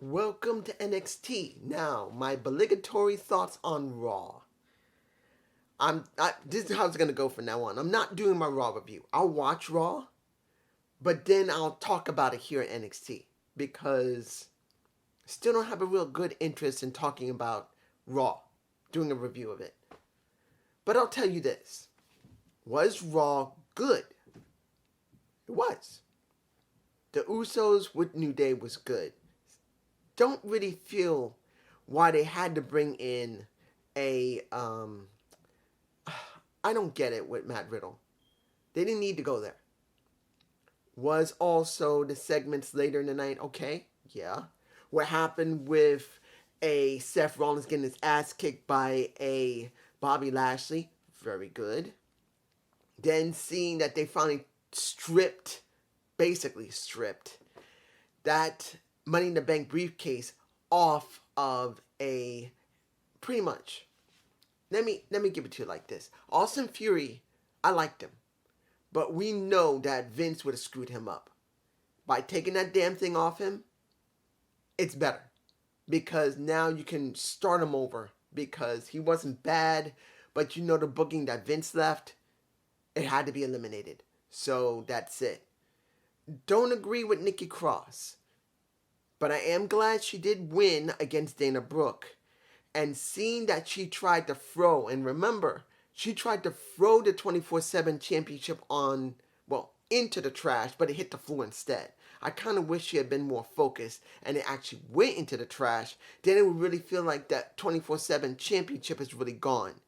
Welcome to NXT. Now, my obligatory thoughts on Raw. This is how it's gonna go from now on. I'm not doing my Raw review. I'll watch Raw, but then I'll talk about it here at NXT because I still don't have a real good interest in talking about Raw, doing a review of it. But I'll tell you this: was Raw good? It was. The Usos with New Day was good. Don't really feel why they had to bring in a I don't get it with Matt Riddle. They didn't need to go there. Was also the segments later in the night okay? Yeah. What happened with a Seth Rollins getting his ass kicked by a Bobby Lashley? Very good. Then seeing that they finally basically stripped that Money in the Bank briefcase off of a, pretty much. Let me give it to you like this. Austin Fury, I liked him, but we know that Vince would have screwed him up. By taking that damn thing off him, it's better because now you can start him over because he wasn't bad, but you know the booking that Vince left, it had to be eliminated. So that's it. Don't agree with Nikki Cross. But I am glad she did win against Dana Brooke. And seeing that she tried to throw, and remember, she tried to throw the 24/7 championship into the trash, but it hit the floor instead. I kind of wish she had been more focused and it actually went into the trash. Then it would really feel like that 24/7 championship is really gone.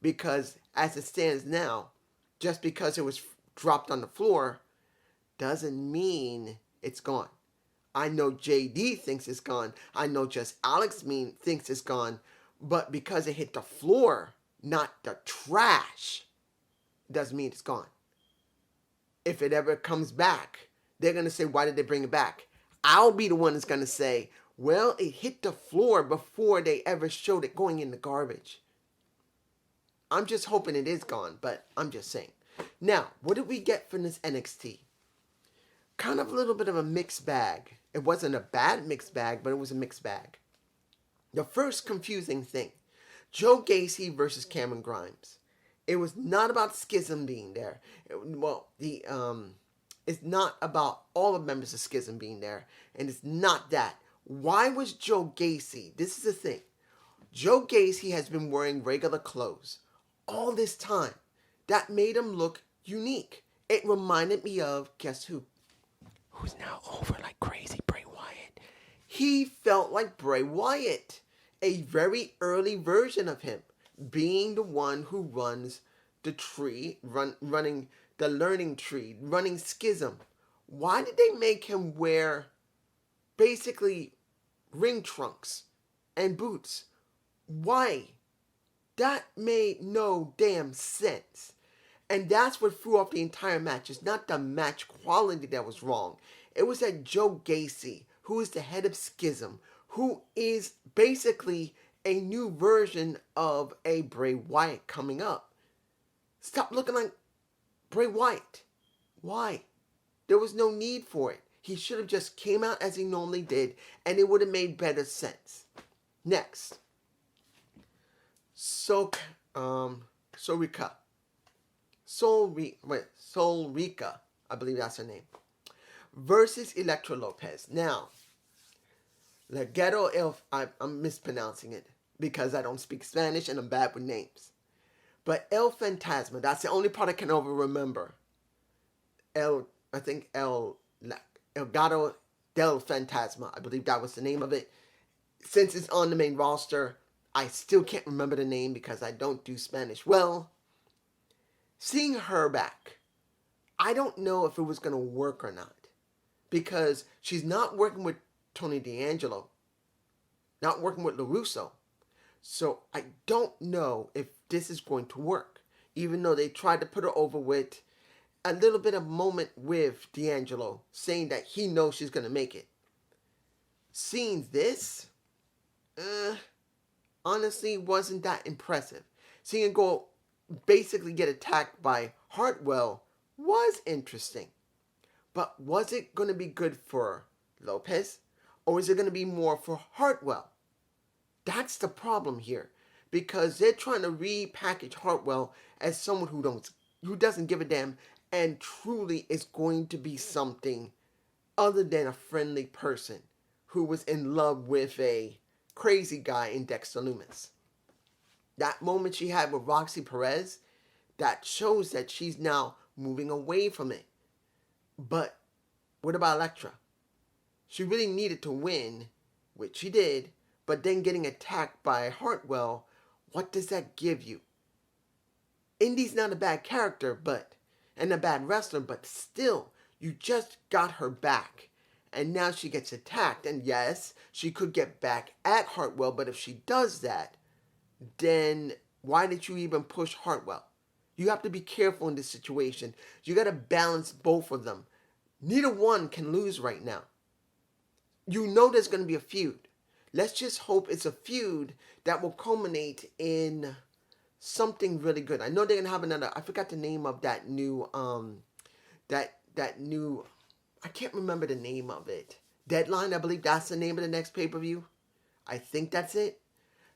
Because as it stands now, just because it was dropped on the floor doesn't mean it's gone. I know JD thinks it's gone. I know just Alex thinks it's gone. But because it hit the floor, not the trash, doesn't mean it's gone. If it ever comes back, they're going to say, why did they bring it back? I'll be the one that's going to say, well, it hit the floor before they ever showed it going in the garbage. I'm just hoping it is gone, but I'm just saying. Now, what did we get from this NXT? Kind of a little bit of a mixed bag. It wasn't a bad mixed bag, but it was a mixed bag. The first confusing thing, Joe Gacy versus Cameron Grimes. It was not about Schism being there. It's not about all the members of Schism being there, and it's not that. Why was Joe Gacy? This is the thing. Joe Gacy has been wearing regular clothes all this time. That made him look unique. It reminded me of, guess who? Who's now over like crazy, Bray Wyatt. He felt like Bray Wyatt, a very early version of him, being the one who runs the tree, running the learning tree, running Schism. Why did they make him wear basically ring trunks and boots? Why? That made no damn sense. And that's what threw off the entire match. It's not the match quality that was wrong. It was that Joe Gacy, who is the head of Schism, who is basically a new version of a Bray Wyatt coming up. Stop looking like Bray Wyatt. Why? There was no need for it. He should have just came out as he normally did, and it would have made better sense. Next. Soul Rica, I believe that's her name, versus Electro Lopez. Now, Gato, I'm mispronouncing it because I don't speak Spanish and I'm bad with names. But El Fantasma, that's the only part I can ever remember. El Gato del Fantasma, I believe that was the name of it. Since it's on the main roster, I still can't remember the name because I don't do Spanish well. Seeing her back, I don't know if it was going to work or not. Because she's not working with Tony D'Angelo. Not working with Larusso. So I don't know if this is going to work. Even though they tried to put her over with a little bit of moment with D'Angelo. Saying that he knows she's going to make it. Seeing this, honestly wasn't that impressive. Seeing her go basically get attacked by Hartwell was interesting. But was it going to be good for Lopez? Or is it going to be more for Hartwell? That's the problem here. Because they're trying to repackage Hartwell as someone who doesn't give a damn and truly is going to be something other than a friendly person who was in love with a crazy guy in Dexter Lumis. That moment she had with Roxy Perez, that shows that she's now moving away from it. But what about Electra? She really needed to win, which she did, but then getting attacked by Hartwell, what does that give you? Indy's not a bad character, and a bad wrestler, but still, you just got her back. And now she gets attacked. And yes, she could get back at Hartwell, but if she does that, then why did you even push Hartwell? You have to be careful in this situation. You got to balance both of them. Neither one can lose right now. You know there's going to be a feud. Let's just hope it's a feud that will culminate in something really good. I know they're going to have another, I forgot the name of that new, that new, I can't remember the name of it. Deadline, I believe that's the name of the next pay-per-view. I think that's it.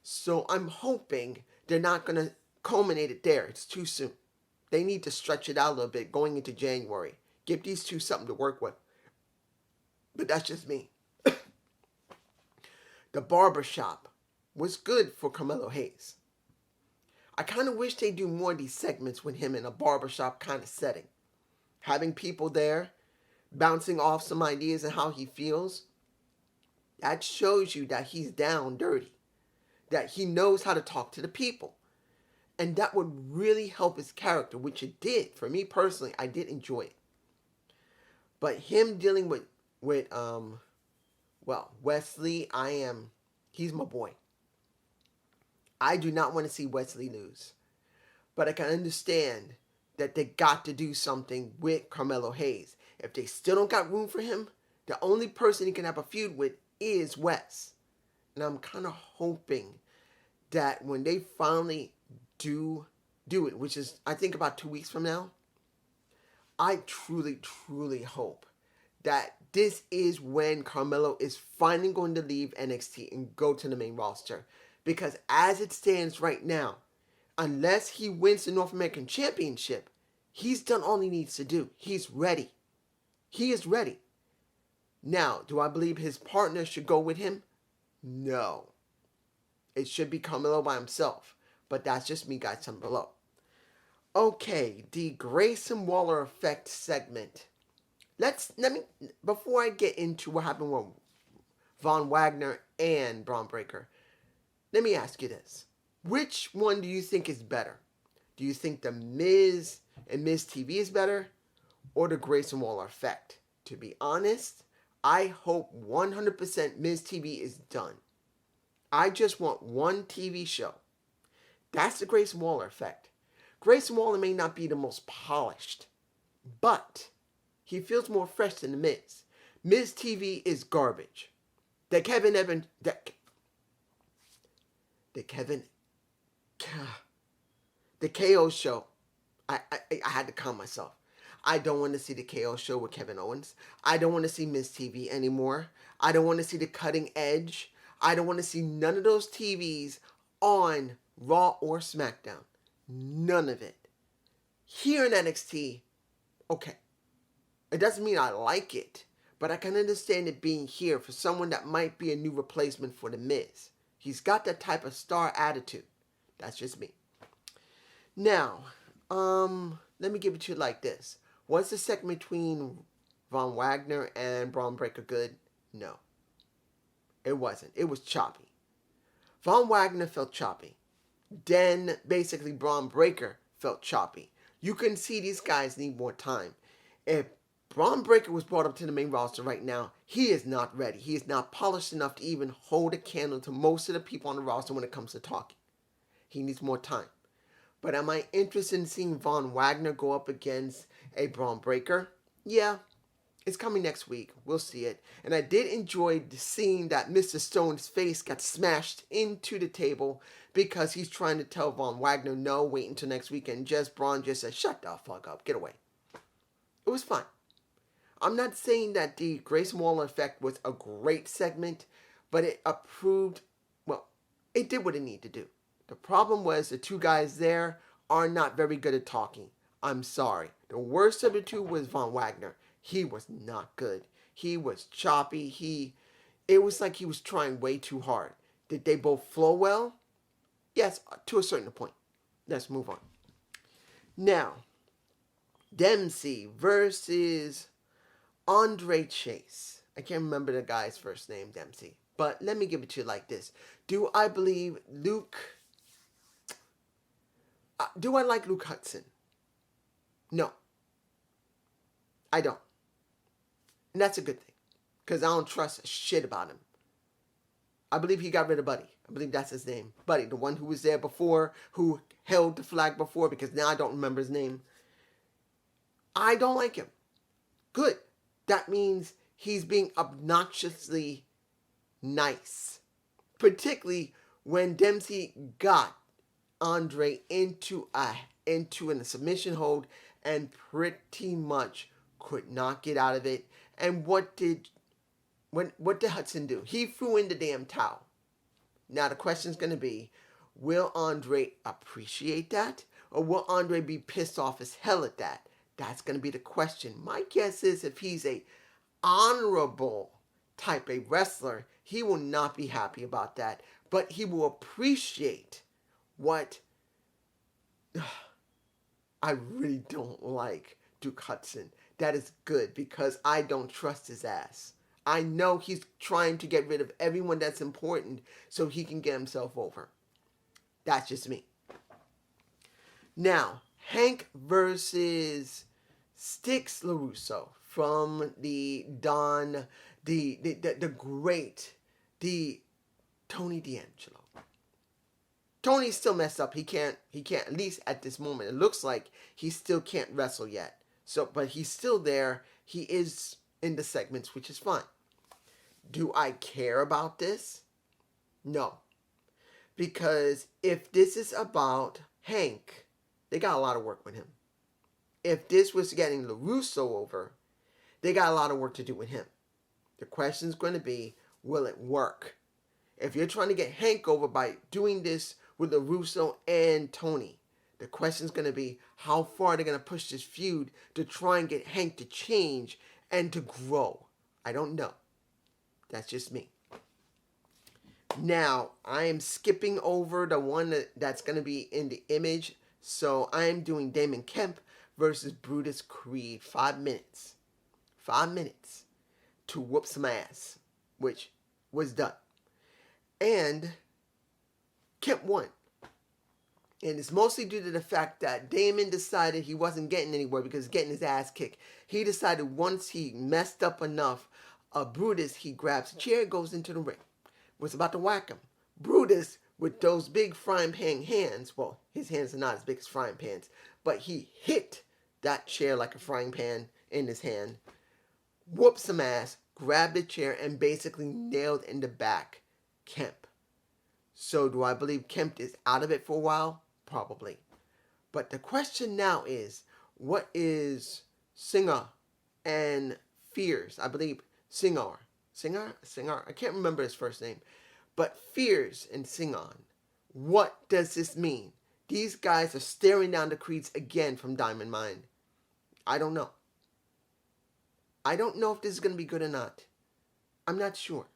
So I'm hoping they're not going to culminate it there. It's too soon. They need to stretch it out a little bit going into January. Give these two something to work with. But that's just me. The Barbershop was good for Carmelo Hayes. I kind of wish they do more of these segments with him in a barbershop kind of setting. Having people there, bouncing off some ideas and how he feels. That shows you that he's down dirty. That he knows how to talk to the people. And that would really help his character, which it did. For me personally, I did enjoy it. But him dealing with Wesley, he's my boy. I do not want to see Wesley lose. But I can understand that they got to do something with Carmelo Hayes. If they still don't got room for him, the only person he can have a feud with is Wes. And I'm kind of hoping that when they finally do it, which is, I think, about 2 weeks from now, I truly, truly hope that this is when Carmelo is finally going to leave NXT and go to the main roster. Because as it stands right now, unless he wins the North American Championship, he's done all he needs to do. He's ready. He is ready. Now, do I believe his partner should go with him? No. It should be Carmelo by himself. But that's just me, guys, down below. Okay, the Grayson Waller effect segment. Before I get into what happened with Von Wagner and Brownbreaker, let me ask you this. Which one do you think is better? Do you think the Miz and Miz TV is better? Or the Grayson Waller effect? To be honest, I hope 100% Miz TV is done. I just want one TV show. That's the Grayson Waller effect. Grayson Waller may not be the most polished, but he feels more fresh than the Miz. Miz TV is garbage. The KO show. I had to calm myself. I don't want to see the KO show with Kevin Owens. I don't want to see Miz TV anymore. I don't want to see the Cutting Edge. I don't want to see none of those TVs on Raw or SmackDown. None of it. Here in NXT, okay. It doesn't mean I like it, but I can understand it being here for someone that might be a new replacement for The Miz. He's got that type of star attitude. That's just me. Now, let me give it to you like this. Was the segment between Von Wagner and Brownbreaker good? No. It wasn't. It was choppy. Von Wagner felt choppy. Then, basically, Brownbreaker felt choppy. You can see these guys need more time. If Brownbreaker was brought up to the main roster right now, he is not ready. He is not polished enough to even hold a candle to most of the people on the roster when it comes to talking. He needs more time. But am I interested in seeing Von Wagner go up against a Brownbreaker? Yeah, it's coming next week. We'll see it. And I did enjoy seeing that Mr. Stone's face got smashed into the table because he's trying to tell Von Wagner, no, wait until next week. And Braun just said, shut the fuck up, get away. It was fun. I'm not saying that the Grayson Waller effect was a great segment, but it approved, well, it did what it needed to do. The problem was the two guys there are not very good at talking. I'm sorry. The worst of the two was Von Wagner. He was not good. He was choppy. It was like he was trying way too hard. Did they both flow well? Yes, to a certain point. Let's move on. Now, Dempsey versus Andre Chase. I can't remember the guy's first name, Dempsey. But let me give it to you like this. Do I believe Luke... do I like Luke Hudson? No. I don't. And that's a good thing. Because I don't trust shit about him. I believe he got rid of Buddy. I believe that's his name. Buddy, the one who was there before, who held the flag before, because now I don't remember his name. I don't like him. Good. That means he's being obnoxiously nice. Particularly when Dempsey got Andre into a submission hold and pretty much could not get out of it. And what did Hudson do? He threw in the damn towel. Now the question's going to be, will Andre appreciate that? Or will Andre be pissed off as hell at that? That's going to be the question. My guess is if he's a honorable type of wrestler, he will not be happy about that. But he will appreciate what... I really don't like Duke Hudson. That is good because I don't trust his ass. I know he's trying to get rid of everyone that's important so he can get himself over. That's just me. Now, Hank versus Styx Larusso from the great Tony D'Angelo. Tony's still messed up. He can't, at least at this moment, it looks like he still can't wrestle yet. So, but he's still there. He is in the segments, which is fine. Do I care about this? No. Because if this is about Hank, they got a lot of work with him. If this was getting Larusso over, they got a lot of work to do with him. The question's going to be, will it work? If you're trying to get Hank over by doing this with Larusso and Tony, the question's going to be, how far are they going to push this feud to try and get Hank to change and to grow? I don't know. That's just me. Now, I am skipping over the one that's going to be in the image. So, I am doing Damon Kemp versus Brutus Creed. 5 minutes. 5 minutes to whoop some ass, which was done. And Kemp won. And it's mostly due to the fact that Damon decided he wasn't getting anywhere because he's getting his ass kicked. He decided once he messed up enough of Brutus, he grabs a chair and goes into the ring. Was about to whack him. Brutus, with those big frying pan hands, well, his hands are not as big as frying pans, but he hit that chair like a frying pan in his hand, whooped some ass, grabbed the chair, and basically nailed in the back Kemp. So do I believe Kemp is out of it for a while? Probably. But the question now is, what is Singer and Fears? I believe Singer, I can't remember his first name. But Fears and Singon, what does this mean? These guys are staring down the Creeds again from Diamond Mine. I don't know. I don't know if this is going to be good or not. I'm not sure.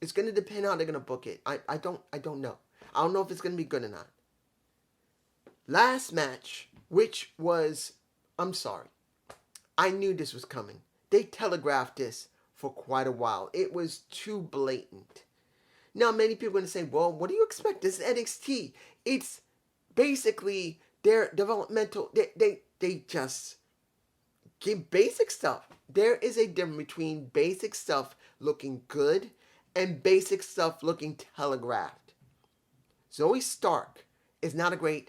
It's going to depend how they're going to book it. I don't know. I don't know if it's going to be good or not. Last match, which was, I'm sorry. I knew this was coming. They telegraphed this for quite a while. It was too blatant. Now, many people are going to say, well, what do you expect? This is NXT. It's basically their developmental, they just give basic stuff. There is a difference between basic stuff looking good and basic stuff looking telegraphed. Zoe Stark is not a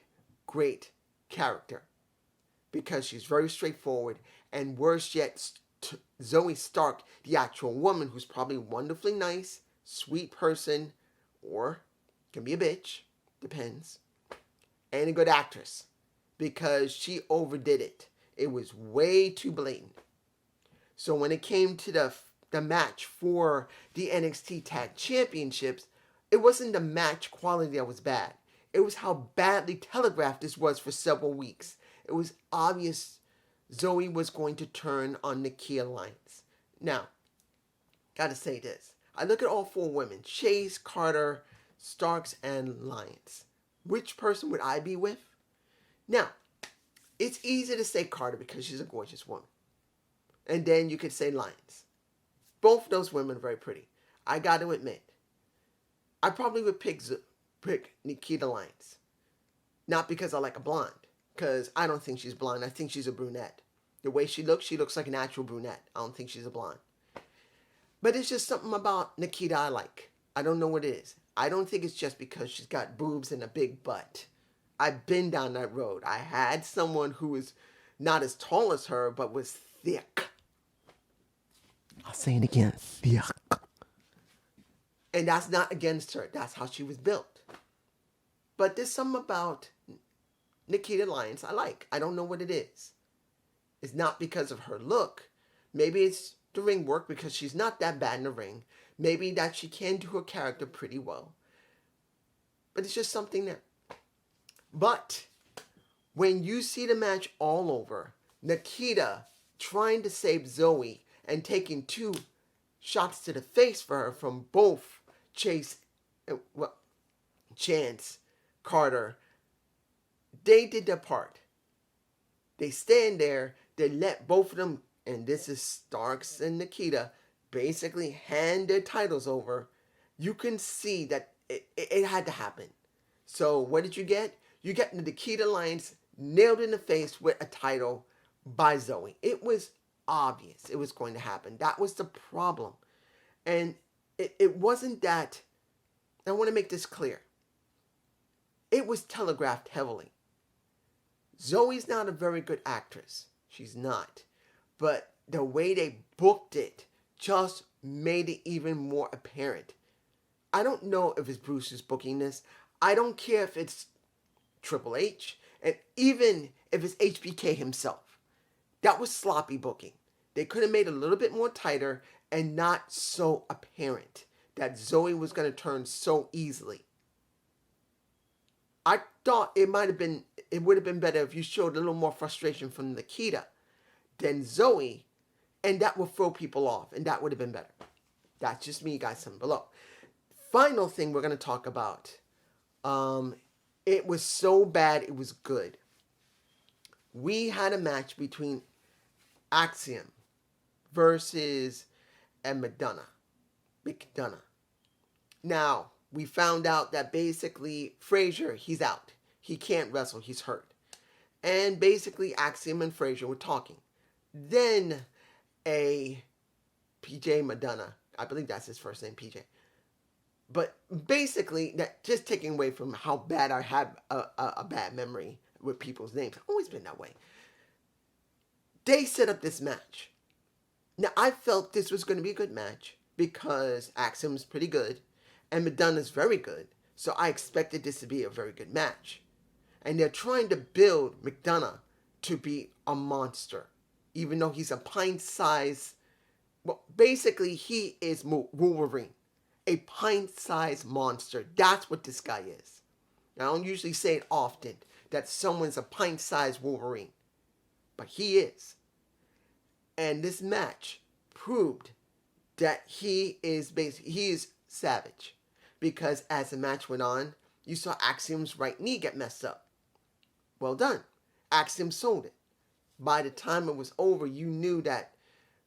great character because she's very straightforward, and worse yet, Zoe Stark, the actual woman who's probably wonderfully nice, sweet person, or can be a bitch, depends, and a good actress because she overdid it. It was way too blatant. So when it came to the match for the NXT Tag Championships, it wasn't the match quality that was bad. It was how badly telegraphed this was for several weeks. It was obvious Zoe was going to turn on Nakia Lyons. Now, gotta say this. I look at all four women, Chase, Carter, Starks, and Lyons. Which person would I be with? Now, it's easy to say Carter because she's a gorgeous woman. And then you could say Lyons. Both of those women are very pretty. I got to admit, I probably would pick Nikita Lyons. Not because I like a blonde, because I don't think she's blonde. I think she's a brunette. The way she looks like a natural brunette. I don't think she's a blonde. But it's just something about Nikita I like. I don't know what it is. I don't think it's just because she's got boobs and a big butt. I've been down that road. I had someone who was not as tall as her, but was thick. I'll say it again, thick. And that's not against her. That's how she was built. But there's something about Nikita Lyons I like. I don't know what it is. It's not because of her look. Maybe it's the ring work because she's not that bad in the ring. Maybe that she can do her character pretty well. But it's just something there. But when you see the match all over, Nikita trying to save Zoe and taking 2 shots to the face for her from both Chance, Carter, they did their part. They stand there, they let both of them, and this is Starks and Nikita, basically hand their titles over. You can see that it had to happen. So what did you get? You get the Nikita Lyons nailed in the face with a title by Zoe. It was obvious it was going to happen. That was the problem. And it wasn't that, I want to make this clear. It was telegraphed heavily. Zoe's not a very good actress. She's not. But the way they booked it just made it even more apparent. I don't know if it's Bruce's booking this. I don't care if it's Triple H, and even if it's HBK himself. That was sloppy booking. They could have made it a little bit more tighter and not so apparent that Zoe was going to turn so easily. I thought it would have been better if you showed a little more frustration from Nikita than Zoe, and that would throw people off, and that would have been better. That's just me, guys, down below. Final thing we're going to talk about. It was so bad, it was good. We had a match between Axiom versus McDonough. Now, we found out that basically Frazier, he's out. He can't wrestle, he's hurt. And basically Axiom and Frazier were talking. Then a PJ Madonna, I believe that's his first name, PJ. But basically, that just taking away from how bad I have a bad memory with people's names. I've always been that way. They set up this match. Now, I felt this was going to be a good match because Axiom's pretty good and Madonna's very good. So I expected this to be a very good match. And they're trying to build McDonough to be a monster. Even though he's a pint-sized... Well, basically, he is Wolverine. A pint-sized monster. That's what this guy is. I don't usually say it often that someone's a pint-sized Wolverine. But he is. And this match proved that he is savage. Because as the match went on, you saw Axiom's right knee get messed up. Well done. Axiom sold it. By the time it was over, you knew that,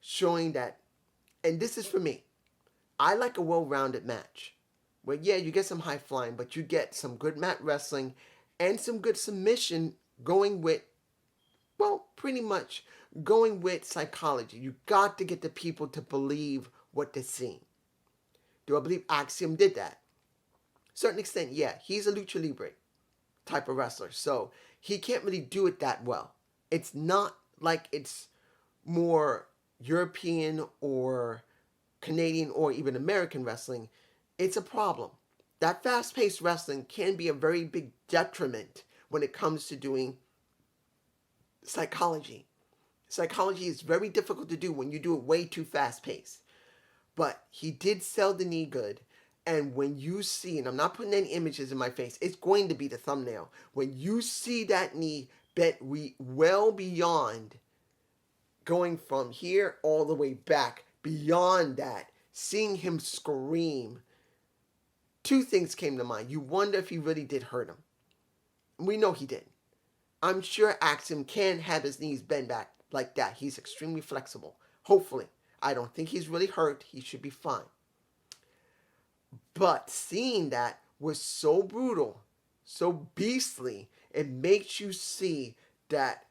showing that, and this is for me, I like a well-rounded match. Where, yeah, you get some high flying, but you get some good mat wrestling and some good submission going with, well, pretty much going with psychology. You got to get the people to believe what they're seeing. Do I believe Axiom did that? Certain extent, yeah. He's a lucha libre type of wrestler, so he can't really do it that well. It's not like it's more European or Canadian or even American wrestling. It's a problem. That fast-paced wrestling can be a very big detriment when it comes to doing psychology. Psychology is very difficult to do when you do it way too fast paced. But he did sell the knee good. And when you see, and I'm not putting any images in my face, it's going to be the thumbnail. When you see that knee bent well beyond, going from here all the way back, beyond that, seeing him scream, two things came to mind. You wonder if he really did hurt him. We know he did. I'm sure Axiom can have his knees bend back like that. He's extremely flexible. Hopefully. I don't think he's really hurt. He should be fine. But seeing that was so brutal, so beastly, it makes you see that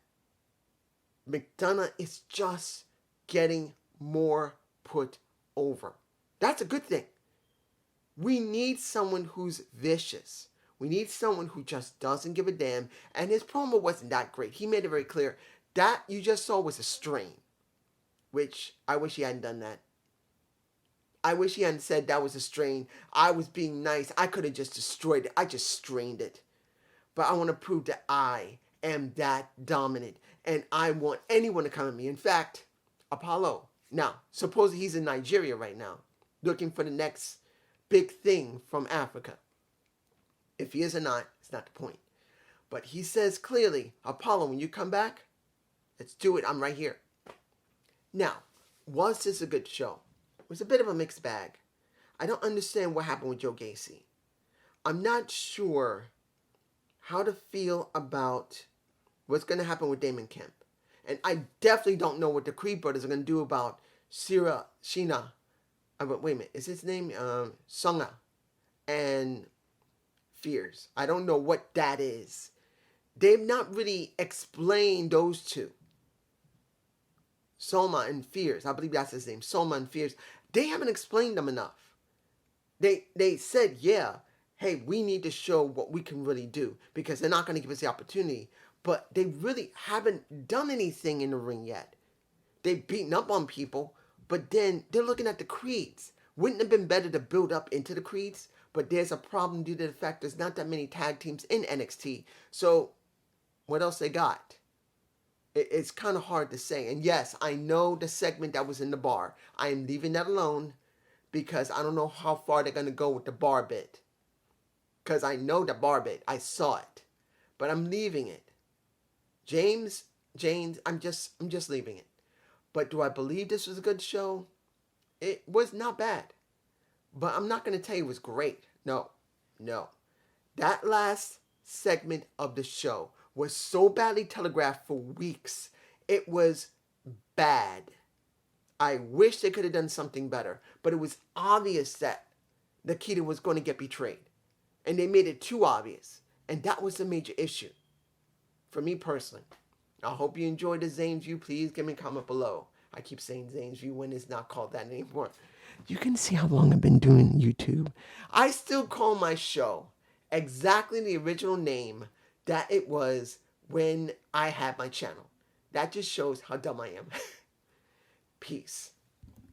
McDonough is just getting more put over. That's a good thing. We need someone who's vicious. We need someone who just doesn't give a damn. And his promo wasn't that great. He made it very clear. That you just saw was a strain. Which, I wish he hadn't done that. I wish he hadn't said that was a strain. I was being nice. I could have just destroyed it. I just strained it. But I want to prove that I am that dominant. And I want anyone to come at me. In fact, Apollo. Now, suppose he's in Nigeria right now. Looking for the next big thing from Africa. If he is or not, it's not the point. But he says clearly, Apollo, when you come back, let's do it. I'm right here. Now, was this a good show? It was a bit of a mixed bag. I don't understand what happened with Joe Gacy. I'm not sure how to feel about what's going to happen with Damon Kemp. And I definitely don't know what the Creed brothers are going to do about Sheena. Wait a minute. Is his name Songa and Fears? I don't know what that is. They've not really explained those two. Soma and Fears. I believe that's his name. Soma and Fears. They haven't explained them enough. They said, yeah, hey, we need to show what we can really do because they're not going to give us the opportunity. But they really haven't done anything in the ring yet. They've beaten up on people, but then they're looking at the Creeds. Wouldn't it have been better to build up into the Creeds? But there's a problem due to the fact there's not that many tag teams in NXT. So what else they got? It's kind of hard to say. And yes, I know the segment that was in the bar. I am leaving that alone because I don't know how far they're going to go with the bar bit. Because I know the bar bit. I saw it. But I'm leaving it. James, I'm just leaving it. But do I believe this was a good show? It was not bad. But I'm not going to tell you it was great. No. That last segment of the show was so badly telegraphed for weeks. It was bad. I wish they could have done something better. But it was obvious that Nikita was going to get betrayed. And they made it too obvious. And that was the major issue. For me personally. I hope you enjoyed the Zane's View. Please give me a comment below. I keep saying Zane's View when it's not called that anymore. You can see how long I've been doing YouTube. I still call my show exactly the original name that it was when I had my channel. That just shows how dumb I am. Peace.